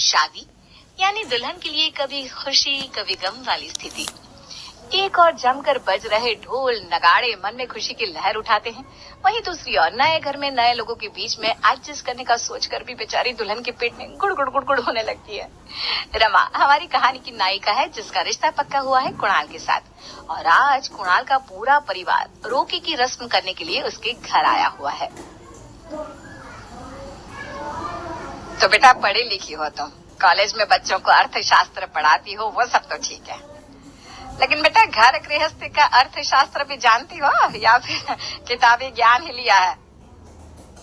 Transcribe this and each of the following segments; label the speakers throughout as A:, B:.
A: शादी यानी दुल्हन के लिए कभी खुशी कभी गम वाली स्थिति। एक और जमकर बज रहे ढोल नगाड़े मन में खुशी की लहर उठाते हैं, वहीं दूसरी ओर नए घर में नए लोगों के बीच में एडजस्ट करने का सोचकर भी बेचारी दुल्हन के पेट में गुड़ गुड़ गुड़ गुड़ होने लगती है। रमा हमारी कहानी की नायिका है, जिसका रिश्ता पक्का हुआ है कुणाल के साथ, और आज कुणाल का पूरा परिवार रोके की रस्म करने के लिए उसके घर आया हुआ है। तो बेटा पढ़ी लिखी हो तुम, कॉलेज में बच्चों को अर्थशास्त्र पढ़ाती हो, वो सब तो ठीक है, लेकिन बेटा घर गृहस्थी का अर्थशास्त्र भी जानती हो या फिर किताबी ज्ञान ही लिया है?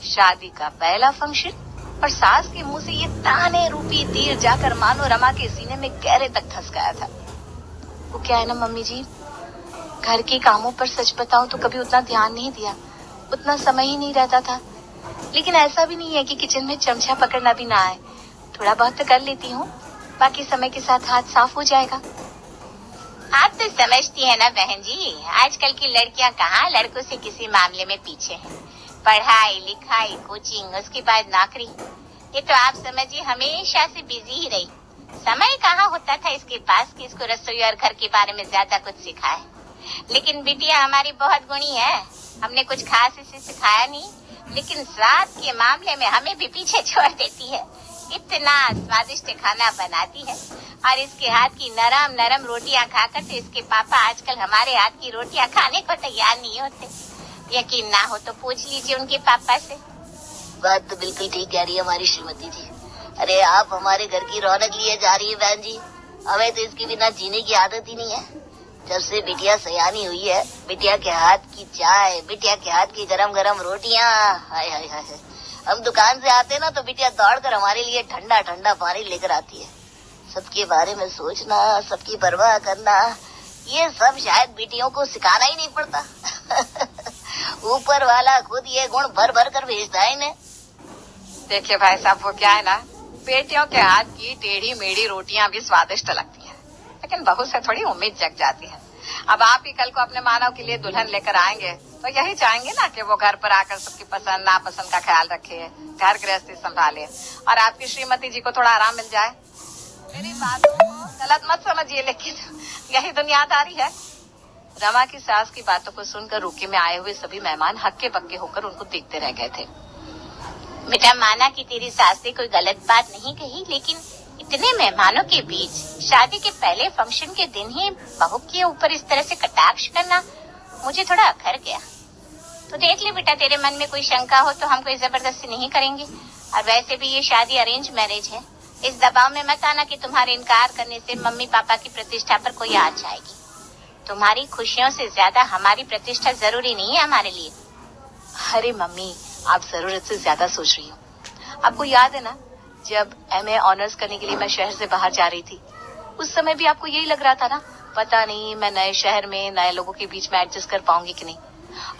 A: शादी का पहला फंक्शन और सास के मुंह से ये ताने रूपी तीर जाकर मानो रमा के सीने में गहरे तक धंस गया था। वो क्या है ना मम्मी जी, घर के कामों पर सच बताऊं तो कभी उतना ध्यान नहीं दिया, उतना समय ही नहीं रहता था। लेकिन ऐसा भी नहीं है कि किचन में चमचा पकड़ना भी ना आए, थोड़ा बहुत तो कर लेती हूँ, बाकी समय के साथ हाथ साफ हो जाएगा। आप तो समझती है ना बहन जी, आजकल की लड़कियां कहाँ लड़कों से किसी मामले में पीछे हैं। पढ़ाई लिखाई कोचिंग उसके बाद नौकरी, ये तो आप समझिए हमेशा से बिजी ही रही। समय कहाँ होता था इसके पास कि इसको रसोई और घर के बारे में ज्यादा कुछ सिखाए। लेकिन बिटिया हमारी बहुत गुणी है, हमने कुछ खास इसे सिखाया नहीं, लेकिन स्वाद के मामले में हमें भी पीछे छोड़ देती है। इतना स्वादिष्ट खाना बनाती है और इसके हाथ की नरम नरम रोटियां खाकर तो इसके पापा आजकल हमारे हाथ की रोटियां खाने को तैयार नहीं होते। यकीन ना हो तो पूछ लीजिए उनके पापा से।
B: बात तो बिल्कुल ठीक कह रही है हमारी श्रीमती जी। अरे आप हमारे घर की रौनक लिए जा रही है बहन जी, हमें तो इसके बिना जीने की आदत ही नहीं है। जब से बिटिया सयानी हुई है, बिटिया के हाथ की चाय, बिटिया के हाथ की गरम गरम रोटियां, हाय हाय हाय। हम दुकान से आते ना तो बिटिया दौड़कर हमारे लिए ठंडा ठंडा पानी लेकर आती है। सबके बारे में सोचना, सबकी परवाह करना, ये सब शायद बेटियों को सिखाना ही नहीं पड़ता। ऊपर वाला खुद ये गुण भर भर कर भेजता है इन्हें।
A: देखिए भाई साहब, वो क्या है ना, बेटियों के हाथ की टेढ़ी मेढ़ी रोटियां भी स्वादिष्ट लगती हैं, लेकिन बहू से थोड़ी उम्मीद जग जाती है। अब आप ही कल को अपने मानव के लिए दुल्हन लेकर आएंगे तो यही चाहेंगे ना कि वो घर पर आकर सबकी पसंद नापसंद का ख्याल रखे, घर गृहस्थी संभाले और आपकी श्रीमती जी को थोड़ा आराम मिल जाए। मेरी बातों को गलत मत समझिए, लेकिन यही दुनियादारी है। रमा की सास की बातों को सुनकर रुके में आए हुए सभी मेहमान हक्के बक्के होकर उनको देखते रह गए थे।
B: बेटा माना कि तेरी सास ने कोई गलत बात नहीं कही, लेकिन इतने मेहमानों के बीच शादी के पहले फंक्शन के दिन ही बहू के ऊपर इस तरह से कटाक्ष करना मुझे थोड़ा अखर गया। तो देख ले बेटा, तेरे मन में कोई शंका हो तो हम कोई जबरदस्ती नहीं करेंगे, और वैसे भी ये शादी अरेंज मैरिज है। इस दबाव में मत आना कि तुम्हारे इनकार करने से मम्मी पापा की प्रतिष्ठा पर कोई आँच आएगी। तुम्हारी खुशियों से ज्यादा हमारी प्रतिष्ठा जरूरी नहीं है हमारे लिए।
A: अरे मम्मी, आप जरूरत से ज्यादा सोच रही हो। आपको याद है ना, जब MA ऑनर्स करने के लिए मैं शहर से बाहर जा रही थी, उस समय भी आपको यही लग रहा था ना, पता नहीं मैं नए शहर में नए लोगों के बीच में एडजस्ट कर पाऊंगी कि नहीं।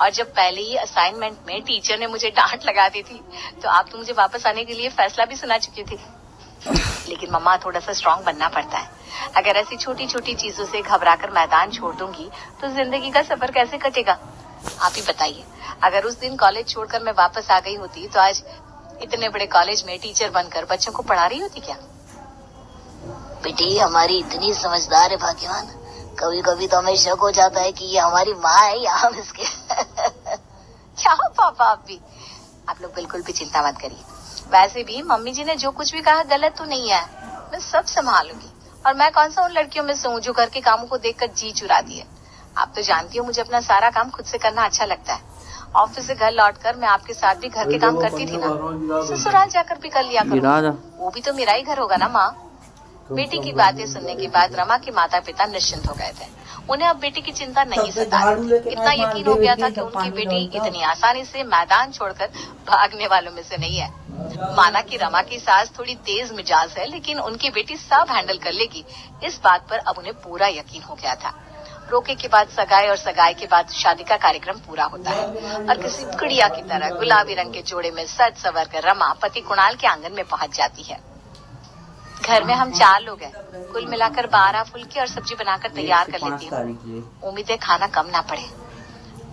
A: और जब पहले ही असाइनमेंट में टीचर ने मुझे डांट लगा दी थी तो आप तो मुझे वापस आने के लिए फैसला भी सुना चुकी थी। लेकिन मम्मा, थोड़ा सा स्ट्रांग बनना पड़ता है। अगर ऐसी छोटी छोटी चीजों से घबराकर मैदान छोड़ दूंगी तो जिंदगी का सफर कैसे कटेगा? आप ही बताइए, अगर उस दिन कॉलेज छोड़कर मैं वापस आ गई होती तो आज इतने बड़े कॉलेज में टीचर बनकर बच्चों को पढ़ा रही होती क्या?
B: बेटी हमारी इतनी समझदार है भाग्यवान, कभी कभी तो हमें शक हो जाता है कि ये हमारी माँ है या हम इसके।
A: क्या हो पापा, आप लोग बिल्कुल भी चिंता मत करिए। वैसे भी मम्मी जी ने जो कुछ भी कहा गलत तो नहीं है, मैं सब संभालूंगी। और मैं कौन सा उन लड़कियों में से हूँ जो घर के कामों को देखकर जी चुराती है। आप तो जानती हो मुझे अपना सारा काम खुद से करना अच्छा लगता है। ऑफिस से घर लौटकर मैं आपके साथ भी घर के काम करती थी ना, ससुराल जाकर भी कर लिया करूँ, वो भी तो मेरा ही घर होगा ना माँ। बेटी की बातें सुनने के बाद रमा के माता पिता निश्चिंत हो गए थे। उन्हें अब बेटी की चिंता नहीं सता रही। इतना यकीन हो गया था कि उनकी बेटी इतनी आसानी से मैदान छोड़कर भागने वालों में से नहीं है। माना कि रमा की सास थोड़ी तेज मिजाज है, लेकिन उनकी बेटी सब हैंडल कर लेगी, इस बात पर अब उन्हें पूरा यकीन हो गया था। रोके के बाद सगाई और सगाई के बाद शादी का कार्यक्रम पूरा होता है और किसी गुड़िया की तरह गुलाबी रंग के जोड़े में सज सवर कर रमा पति कुणाल के आंगन में पहुंच जाती है। घर में हम 4 लोग हैं, कुल मिलाकर 12 फुल्के और सब्जी बनाकर तैयार कर लेती हूँ। उम्मीद है खाना कम ना पड़े।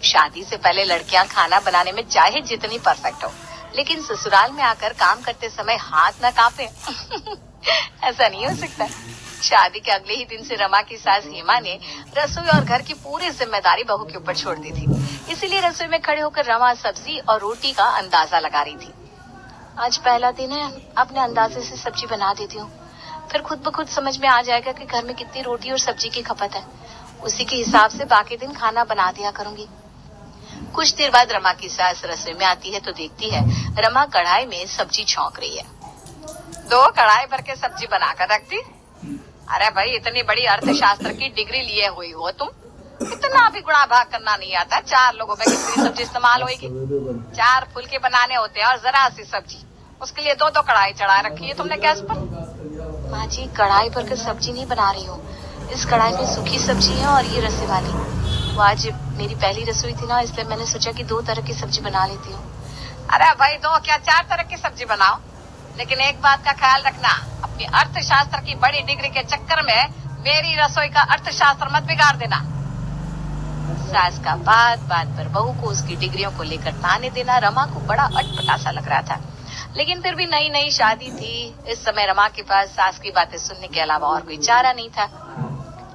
A: शादी से पहले लड़कियां खाना बनाने में चाहे जितनी परफेक्ट हो, लेकिन ससुराल में आकर काम करते समय हाथ न कांपे ऐसा नहीं हो सकता। शादी के अगले ही दिन से रमा की सास हेमा ने रसोई और घर की पूरी जिम्मेदारी बहू के ऊपर छोड़ दी थी। इसीलिए रसोई में खड़े होकर रमा सब्जी और रोटी का अंदाजा लगा रही थी। आज पहला दिन है, अपने अंदाजे से सब्जी बना देती हूँ, फिर खुद ब खुद समझ में आ जाएगा कि घर में कितनी रोटी और सब्जी की खपत है। उसी के हिसाब से बाकी दिन खाना बना दिया करूंगी। कुछ देर बाद रमा की सास रसोई में आती है तो देखती है रमा कढ़ाई में सब्जी छौंक रही है। 2 कढ़ाई भर के सब्जी बनाकर रखती। अरे भाई, इतनी बड़ी अर्थशास्त्र की डिग्री लिए हुई हो तुम, इतना भी गुणा भाग करना नहीं आता। 4 लोगों में कितनी सब्जी इस्तेमाल होगी? 4 फुलके बनाने होते हैं और जरा सी सब्जी, उसके लिए 2 कढ़ाई चढ़ा रखी है तुमने गैस पर। माँ जी, कढ़ाई भर कर सब्जी नहीं बना रही हूँ, इस कढ़ाई में सूखी सब्जी है और ये रसे वाली। वो आज मेरी पहली रसोई थी ना, इसलिए मैंने सोचा कि 2 तरह की सब्जी बना लेती हूँ। अरे भाई, 2 क्या 4 तरह की सब्जी बनाओ, लेकिन एक बात का ख्याल रखना, अपनी अर्थशास्त्र की बड़ी डिग्री के चक्कर में मेरी रसोई का अर्थशास्त्र मत बिगाड़ देना। सास का बात बात पर बहू को उसकी डिग्रियों को लेकर ताने देना रमा को बड़ा अटपटा सा लग रहा था। लेकिन फिर भी नई नई शादी थी, इस समय रमा के पास सास की बातें सुनने के अलावा और कोई चारा नहीं था।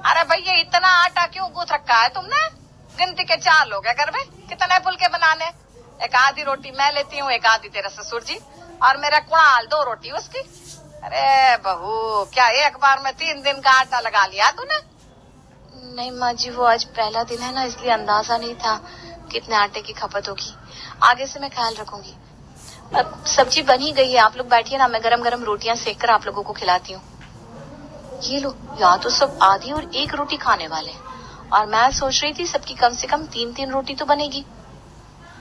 A: अरे भैया, इतना आटा क्यों गूंथ रखा है तुमने? गिनती के 4 लोग है घर में, कितने फुलके बनाने? एक आधी रोटी मैं लेती हूँ, एक आधी तेरा ससुर जी, और मेरा कुणाल 2 रोटी उसकी। अरे बहू, क्या एक बार में 3 दिन का आटा लगा लिया तूने? नहीं माँ जी, वो आज पहला दिन है ना, इसलिए अंदाजा नहीं था कितने आटे की खपत होगी। आगे से मैं ख्याल रखूंगी। अब सब्जी बन ही गई है, आप लोग बैठिए ना, मैं गरम गरम रोटियां सेक कर आप लोगों को खिलाती हूँ। ये लो, यहाँ तो सब आधी और 1 रोटी खाने वाले हैं, और मैं सोच रही थी सबकी कम से कम 3-3 रोटी तो बनेगी।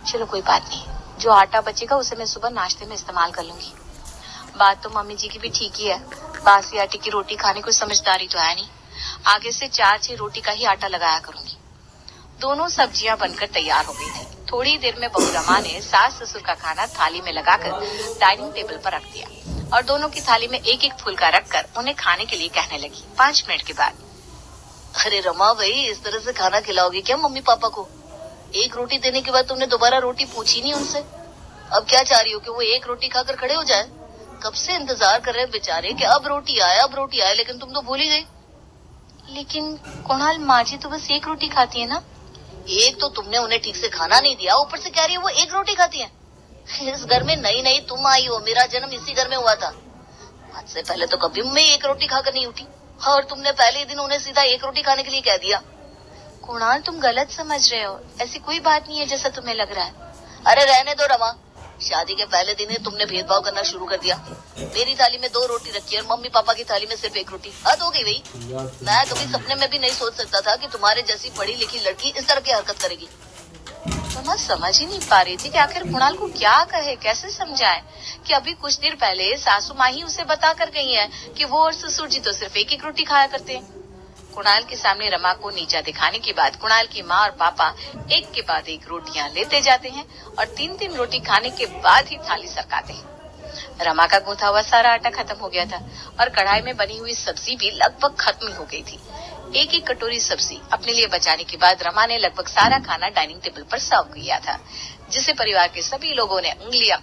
A: चलो कोई बात नहीं, जो आटा बचेगा उसे मैं सुबह नाश्ते में इस्तेमाल कर लूंगी। बात तो मम्मी जी की भी ठीक ही है, बासी आटे की रोटी खाने को समझदारी तो है नहीं। आगे से 4-6 रोटी का ही आटा लगाया करूंगी। दोनों सब्जियां बनकर तैयार हो गई थी। थोड़ी देर में बहू रमा ने सास ससुर का खाना थाली में लगाकर डाइनिंग टेबल पर रख दिया और दोनों की थाली में 1-1 फुलका रखकर उन्हें खाने के लिए कहने लगी। 5 मिनट के बाद,
B: अरे रमा भाई, इस तरह से खाना खिलाओगे क्या मम्मी पापा को? 1 रोटी देने के बाद तुमने दोबारा रोटी पूछी नहीं उनसे। अब क्या चाह रही हो कि वो 1 रोटी खाकर खड़े हो जाए? कब से इंतजार कर रहे हैं बेचारे कि अब रोटी आए, लेकिन तुम तो भूल ही गई।
A: लेकिन कुणाल, माँ जी तो बस 1 रोटी खाती है ना।
B: एक तो तुमने उन्हें ठीक से खाना नहीं दिया, ऊपर से कह रही है वो 1 रोटी खाती है। इस घर में नई तुम आई हो, मेरा जन्म इसी घर में हुआ था। आज से पहले तो कभी मैं 1 रोटी खाकर नहीं उठी, और तुमने पहले ही दिन उन्हें सीधा 1 रोटी खाने के लिए कह दिया।
A: कुणाल, तुम गलत समझ रहे हो, ऐसी कोई बात नहीं है जैसा तुम्हें लग रहा है।
B: अरे रहने दो रमा, शादी के पहले दिन ही तुमने भेदभाव करना शुरू कर दिया। मेरी थाली में 2 रोटी रखी है और मम्मी पापा की थाली में सिर्फ 1 रोटी। हद हो गई भाई। मैं कभी सपने में भी नहीं सोच सकता था कि तुम्हारे जैसी पढ़ी लिखी लड़की इस तरह की हरकत करेगी।
A: तो मैं समझ ही नहीं पा रही थी कि आखिर कुणाल को क्या कहे, कैसे समझाए कि अभी कुछ देर पहले सासू माँ ही उसे बता कर गई है कि वो और ससुर जी तो सिर्फ 1-1 रोटी खाया करते हैं। कुणाल के सामने रमा को नीचा दिखाने के बाद कुणाल की माँ और पापा एक के बाद एक रोटियां लेते जाते हैं और 3-3 रोटी खाने के बाद ही थाली सरकाते हैं। रमा का गूंथा हुआ सारा आटा खत्म हो गया था और कढ़ाई में बनी हुई सब्जी भी लगभग खत्म हो गई थी। 1-1 कटोरी सब्जी अपने लिए बचाने के बाद रमा ने लगभग सारा खाना डाइनिंग टेबल पर सर्व किया था, जिसे परिवार के सभी लोगों ने उंगलियां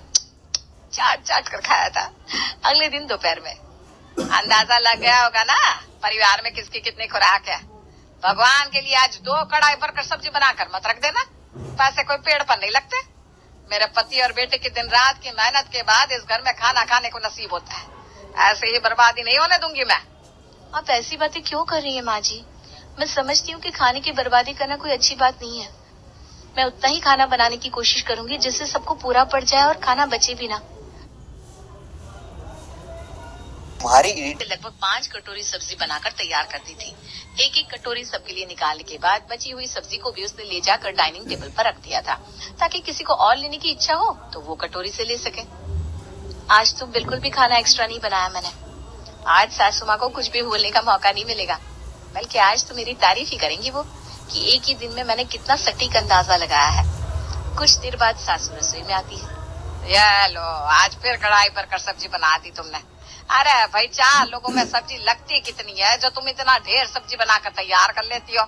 A: चाट कर खाया था। अगले दिन दोपहर में अंदाजा लग गया होगा ना परिवार में किसकी कितनी खुराक है। भगवान के लिए आज 2 कढ़ाई भरकर सब्जी बनाकर मत रख देना, पैसे कोई पेड़ पर नहीं लगते। मेरे पति और बेटे की दिन रात की मेहनत के बाद इस घर में खाना खाने को नसीब होता है, ऐसे ही बर्बादी नहीं होने दूंगी मैं। आप ऐसी बातें क्यों कर रही है माँ जी? मैं समझती हूँ कि खाने की बर्बादी करना कोई अच्छी बात नहीं है। मैं उतना ही खाना बनाने की कोशिश करूंगी जिससे सबको पूरा पड़ जाए और खाना बचे भी ना। लगभग 5 कटोरी सब्जी बनाकर तैयार करती थी। 1-1 कटोरी सबके लिए निकालने के बाद बची हुई सब्जी को भी उसने ले जाकर डाइनिंग टेबल पर रख दिया था, ताकि किसी को और लेने की इच्छा हो तो वो कटोरी से ले सके। आज तो बिल्कुल भी खाना एक्स्ट्रा नहीं बनाया मैंने। आज सासू माँ को कुछ भी बोलने का मौका नहीं मिलेगा, बल्कि आज तो मेरी तारीफ ही करेंगी वो कि एक ही दिन में मैंने कितना सटीक अंदाजा लगाया है। कुछ देर बाद सासू रसोई में आती है। ये लो, आज फिर कढ़ाई पर कर सब्जी बना दी तुमने। अरे भाई, 4 लोगों में सब्जी लगती कितनी है जो तुम इतना ढेर सब्जी बनाकर तैयार कर लेती हो?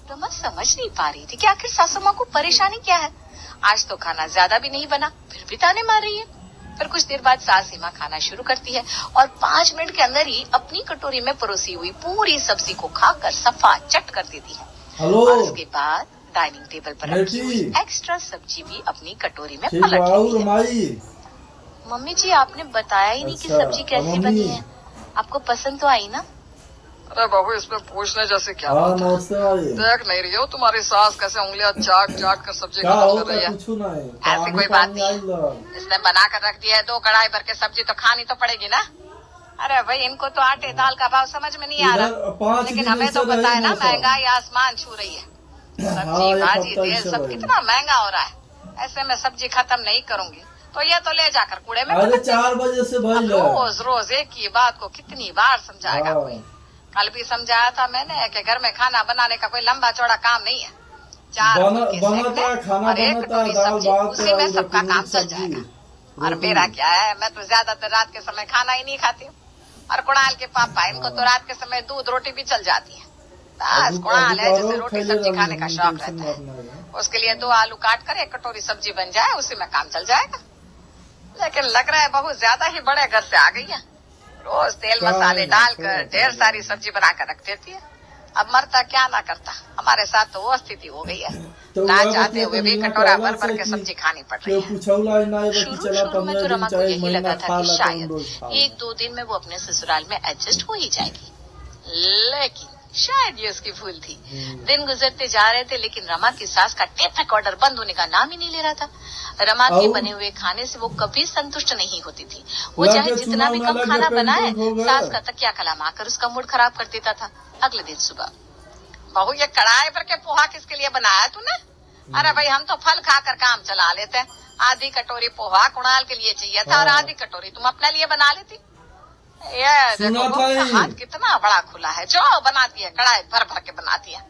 A: तो मैं समझ नहीं पा रही थी कि आखिर सासू माँ को परेशानी क्या है। आज तो खाना ज्यादा भी नहीं बना, फिर भी ताने मार रही है। फिर कुछ देर बाद सास सीमा खाना शुरू करती है और 5 मिनट के अंदर ही अपनी कटोरी में परोसी हुई पूरी सब्जी को खाकर सफा चट कर देती है। और उसके बाद डाइनिंग टेबल पर रखी हुई एक्स्ट्रा सब्जी भी अपनी कटोरी में पलट लेती है। मम्मी जी, आपने बताया ही नहीं कि सब्जी कैसी बनी है, आपको पसंद तो आई ना?
C: अरे बहू, इसमें पूछने जैसे क्या बात है? देख नहीं रही हो तुम्हारी सास कैसे उंगलियां चाट चाट कर सब्जी खत्म कर रही है?
A: ऐसी कोई बात नहीं, इसने बना कर रख दिया है 2 कढ़ाई भर के सब्जी, तो खानी तो पड़ेगी ना। अरे भाई, इनको तो आटे दाल का भाव समझ में नहीं आ रहा, लेकिन हमें तो पता है ना महंगाई आसमान छू रही है। सब्जी भाजी तेल सब कितना महंगा हो रहा है। ऐसे में सब्जी खत्म नहीं करूंगी तो ये तो ले जाकर कूड़े में।
D: अरे 4 बजे से भाई
A: रोज रोज एक ही बात को कितनी बार समझाएगा कोई? कल भी समझाया था मैंने कि घर में खाना बनाने का कोई लंबा चौड़ा काम नहीं है। 4
D: बनता है खाना,
A: और 1 कटोरी सब्जी, उसी में सबका काम चल जाएगा। और मेरा क्या है, मैं तो ज्यादातर रात के समय खाना ही नहीं खाती हूँ। और कुणाल के पापा, इनको तो रात के समय दूध रोटी भी चल जाती है। बस कुणाल है जिसे रोटी सब्जी खाने का शौक रहता है, उसके लिए 2 आलू काट कर 1 कटोरी सब्जी बन जाए, उसी में काम चल जाएगा। लेकिन लग रहा है बहुत ज्यादा ही बड़े घर से आ गई है। रोज तेल मसाले डालकर ढेर सारी सब्जी बना कर रख देती है। अब मरता क्या ना करता, हमारे साथ तो वो स्थिति हो गई है, ना चाहते हुए भी कटोरा भर भर के सब्जी खानी पड़ रही है। शुरू में तो रमा को यही लगा था कि शायद 1-2 दिन में वो अपने ससुराल में एडजस्ट हो ही जाएगी, लेकिन शायद ये उसकी भूल थी। दिन गुजरते जा रहे थे, लेकिन रमा की सास का टेप रिकॉर्डर बंद होने का नाम ही नहीं ले रहा था। रमा के बने हुए खाने से वो कभी संतुष्ट नहीं होती थी। वो चाहे जितना भी कम खाना बनाए, सास का तकिया कलाम आकर उसका मूड खराब कर देता था। अगले दिन सुबह, बहू ये कढ़ाई भर के पोहा किसके लिए बनाया तूने? अरे भाई, हम तो फल खाकर काम चला लेते हैं। आधी कटोरी पोहा कुणाल के लिए चाहिए था और आधी कटोरी तुम अपने लिए बना लेती। ये देखो हाथ कितना बड़ा खुला है, जो बनाती है कढ़ाई भर भर के बनाती है।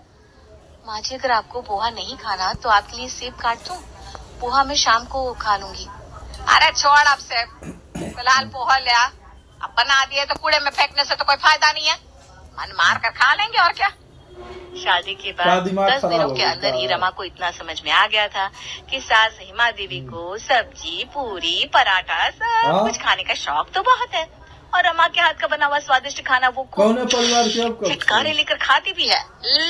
A: माँ जी, अगर आपको पोहा नहीं खाना तो आपके लिए सेब काट दूं? पोहा मैं शाम को खा लूंगी। अरे छोड़ अब से, फिलहाल पोहा ले आ। अब बना दिए तो कूड़े में फेंकने से तो कोई फायदा नहीं है, मन मार कर खा लेंगे और क्या। शादी के बाद 10 दिनों के अंदर ही रमा को इतना समझ में आ गया था कि सास हिमा देवी को सब्जी, पूरी, पराठा सब कुछ खाने का शौक तो बहुत है, और रमा के हाथ का बना हुआ स्वादिष्ट खाना वो चिटकारे लेकर खाती भी है,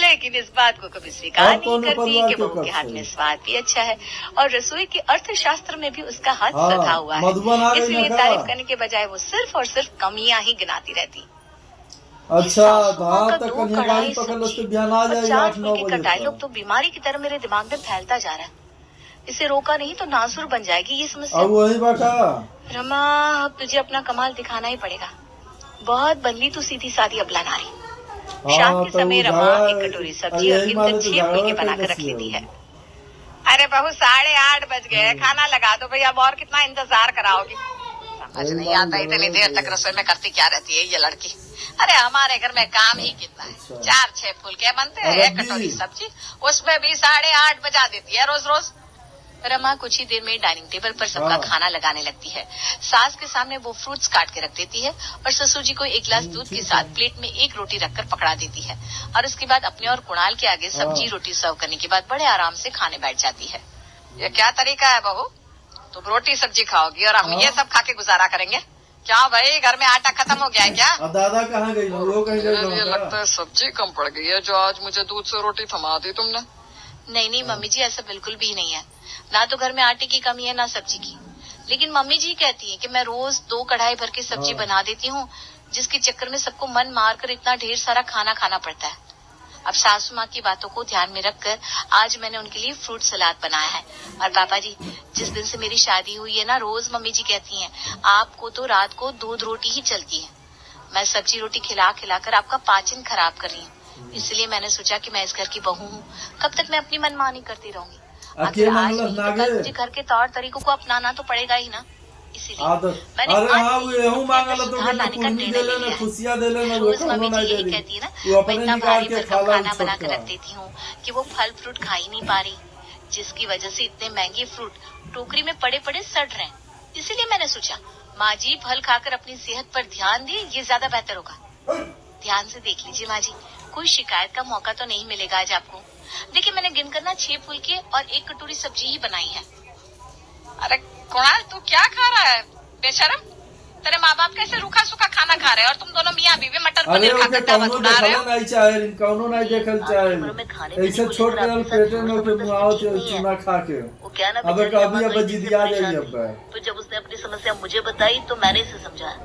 A: लेकिन इस बात को कभी स्वीकार नहीं करती कि बहू के हाथ में स्वाद भी अच्छा है और रसोई के अर्थशास्त्र में भी उसका हाथ सधा हुआ है। इसलिए तारीफ करने के बजाय वो सिर्फ और सिर्फ कमियां ही गिनाती रहती।
D: अच्छा, कढ़ाई का
A: डायलॉग तो बीमारी की तरह मेरे दिमाग में फैलता जा रहा है। इसे रोका नहीं तो नासुर बन जाएगी ये समस्या। रमा, अब तुझे अपना कमाल दिखाना ही पड़ेगा। बहुत बदली तू सीधी सादी अबला नारी। शाम के समय रमा 1 कटोरी सब्जी और गिनकर 6 फुलके बनाकर रख लेती है। अरे बहू, 8:30 बज गए, खाना लगा दो भैया, अब और कितना इंतजार कराओगी? समझ नहीं आता इतनी देर तक रसोई में करती क्या रहती है ये लड़की। अरे हमारे घर में काम ही कितना है, 4-6 फुलके बनते हैं, 1 कटोरी सब्जी, उसमें भी 8:30 बजा देती है रोज रोज। रमा कुछ ही देर में डाइनिंग टेबल पर सबका खाना लगाने लगती है। सास के सामने वो फ्रूट्स काट के रख देती है और ससुर जी को 1 गिलास दूध के साथ प्लेट में 1 रोटी रखकर पकड़ा देती है, और उसके बाद अपने और कुणाल के आगे सब्जी रोटी सर्व करने के बाद बड़े आराम से खाने बैठ जाती है। ये क्या तरीका है बहू? तुम रोटी सब्जी खाओगी और हम ये सब खा के गुजारा करेंगे? क्या भाई, घर में आटा खत्म हो गया है क्या?
D: दादा कहाँ गई?
C: मुझे लगता है सब्जी कम पड़ गई है, जो आज मुझे दूध से रोटी थमा दी तुमने।
A: नहीं मम्मी जी, ऐसा बिल्कुल भी नहीं है। ना तो घर में आटे की कमी है ना सब्जी की, लेकिन मम्मी जी कहती है कि मैं रोज 2 कढ़ाई भर के सब्जी बना देती हूँ, जिसके चक्कर में सबको मन मार कर इतना ढेर सारा खाना खाना पड़ता है। अब सासू माँ की बातों को ध्यान में रखकर आज मैंने उनके लिए फ्रूट सलाद बनाया है। और पापा जी, जिस दिन से मेरी शादी हुई है ना, रोज मम्मी जी कहती हैं आपको तो रात को दूध रोटी ही चलती है। मैं सब्जी रोटी खिला कर आपका पाचन खराब कर रही हूँ, इसलिए मैंने सोचा कि मैं इस घर की बहू हूँ, कब तक मैं अपनी मनमानी करती रहूंगी। आखिर आज नहीं तो कल मुझे घर के तौर तरीकों को अपनाना तो पड़ेगा ही ना। इसीलिए मैंने सुधार लाने का निर्णय ले लिया है। रोज मम्मी जी यही कहती है ना, मैं इतना भारी भरकम खाना बना कर रख देती हूँ कि वो फल फ्रूट खा ही नहीं पा रही, जिसकी वजह से इतने महंगे फ्रूट टोकरी में पड़े पड़े सड़ रहे हैं। इसीलिए मैंने सोचा माँ जी फल खाकर अपनी सेहत पर ध्यान दे, ये ज्यादा बेहतर होगा। ध्यान से देख लीजिए माँ जी, कोई शिकायत का मौका तो नहीं मिलेगा आज आपको।
E: देखिए मैंने गिनकर ना 6 फुलके और 1 कटोरी सब्जी ही बनाई है।
A: अरे कुणाल, तू क्या खा रहा है बेशरम? तेरे माँ बाप कैसे रूखा सूखा खाना खा रहे हैं और तुम दोनों मियाँ बीवी मटर
D: अरे
A: पनीर
D: ओके
A: खाकर
D: कौनो
A: उड़ा रहे हो।
D: देखल नहीं चाहे, कौनो नहीं देखल चाहे, ऐसे छोड़ के पेटे में के मुआव चूना खा के।
B: वो क्या ना
D: अबे
B: बेचारी
D: कभी
B: अम्मा
D: अब
B: तो इसी से
D: जिदिया
B: परेशान
D: जाएगी
B: थी।
D: अब।
B: तो जब उसने अपनी समस्या मुझे बताई तो मैंने इसे समझाया,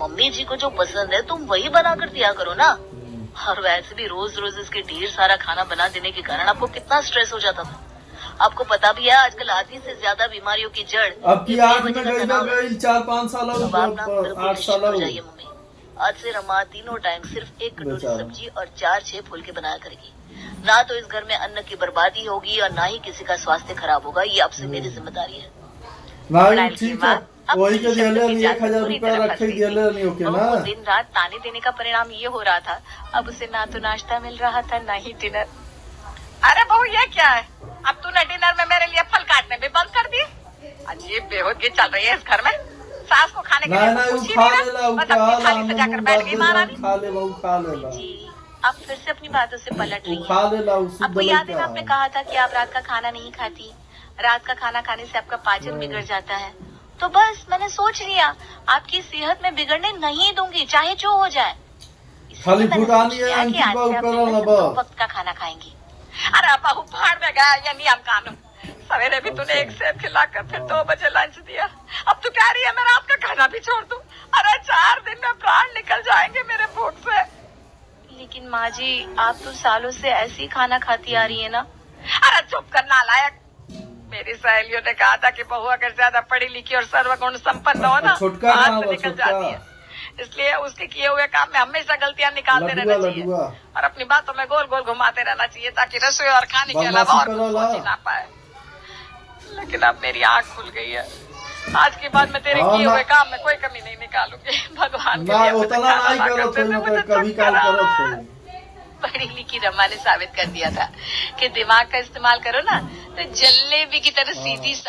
B: मम्मी जी को जो पसंद है तुम वही बना कर दिया करो ना। और वैसे भी रोज रोज इसके ढेर सारा खाना बना देने के कारण आपको कितना स्ट्रेस हो जाता था। आपको पता भी है आजकल आधी से ज्यादा बीमारियों की जड़
D: अब की 8 में गई 4-5 साल
B: अब आप ना बिल्कुल
D: 8 साल
B: निश्चिंत हो जाइए मम्मी। आज से रमा तीनों टाइम सिर्फ 1 कटोरी
D: बेचारा।
B: सब्जी और 4-6 फुलके बनाया करेगी। ना तो इस घर में अन्न की बर्बादी होगी और ना ही किसी का स्वास्थ्य खराब होगा। ये आपसे मेरी जिम्मेदारी है।
D: नहीं ठीक है, वही के दिले नहीं 1000 रुपया रखे दिले नहीं ओके ना।
E: वो दिन रात ताने देने का परिणाम ये हो रहा था, अब उसे ना तो नाश्ता मिल रहा था ना ही डिनर।
A: अरे बहू ये क्या है? अब तूने डिनर में मेरे लिए फल काटने भी बंद कर दिए। अजीब बेहूदगी चल रही है इस घर में। सास को खाने के लिए
D: नहीं
A: कुछ
D: वो
A: ही
D: खा
A: नहीं
D: लेला,
A: ना,
D: वो
A: बस
D: खा
A: अपनी थाली
D: लेला,
A: सजाकर बैठ गई महारानी।
D: खा ले वो खा लेला,
E: जी आप फिर से अपनी बातों से पलट रही
D: वो
E: हैं।
D: खा लेला उसी
E: आपको याद है ना आपने कहा था कि आप रात का खाना नहीं खाती, रात का खाना खाने से आपका पाचन बिगड़ जाता है। तो बस मैंने सोच लिया आपकी सेहत में बिगड़ने नहीं दूंगी, चाहे जो हो जाए। इसलिए
D: खाली
E: मैंने
D: फुटानी
E: सोच लिया
D: है,
E: कि आज
D: अंकित
E: से आप
D: बाबू
E: सिर्फ
D: करो
E: 2
D: ना
E: वक्त का खाना खाएंगी।
A: अरे बहू भाड़ में गया ये नियम कानून। सवेरे भी तूने 1 सेब खिलाकर फिर 2 बजे लंच दिया। अब तू कह रही है मैं रात का खाना भी छोड़ दूं? अरे 4 दिन में प्राण निकल जाएंगे मेरे भूख से।
E: लेकिन माँ जी आप तो सालों से ऐसे ही खाना खाती आ रही है ना।
A: अरे चुप कर नालायक। मेरी सहेलियों ने कहा था कि बहू अगर ज्यादा पढ़ी लिखी और सर्वगुण संपन्न हो ना
D: छोटका
A: हाथ
D: ना
A: से
D: हो,
A: निकल
D: छोटका।
A: जाती है। इसलिए उसके किए हुए काम में हमेशा गलतियां निकालते
D: लडुआ,
A: रहना चाहिए
D: लडुआ।
A: और अपनी बातों में गोल गोल घुमाते रहना चाहिए ताकि रसोई और खाने के
D: बदमाशी
A: अलावा और
D: करो
A: कुछ
D: ला।
A: सोच ही ना पाए। लेकिन अब मेरी आंख खुल गई है। आज के बाद मैं तेरे
D: हाँ,
A: किए
D: ना-
A: हुए काम में कोई कमी नहीं निकालूंगी। भगवान के
D: ना
A: लिए मुझे
D: उतना
A: खाना
D: नहीं
A: ला
D: करो
A: कर
D: थोड़ी
A: दे, मुझे
D: मतलब कभी
A: चक्कर
D: काल
A: आ
D: करो
A: रहा है।
D: थोड़ी।
E: पढ़ी लिखी रमा ने साबित कर दिया था कि दिमाग का इस्तेमाल करो ना तो जलेबी की तरह सीधी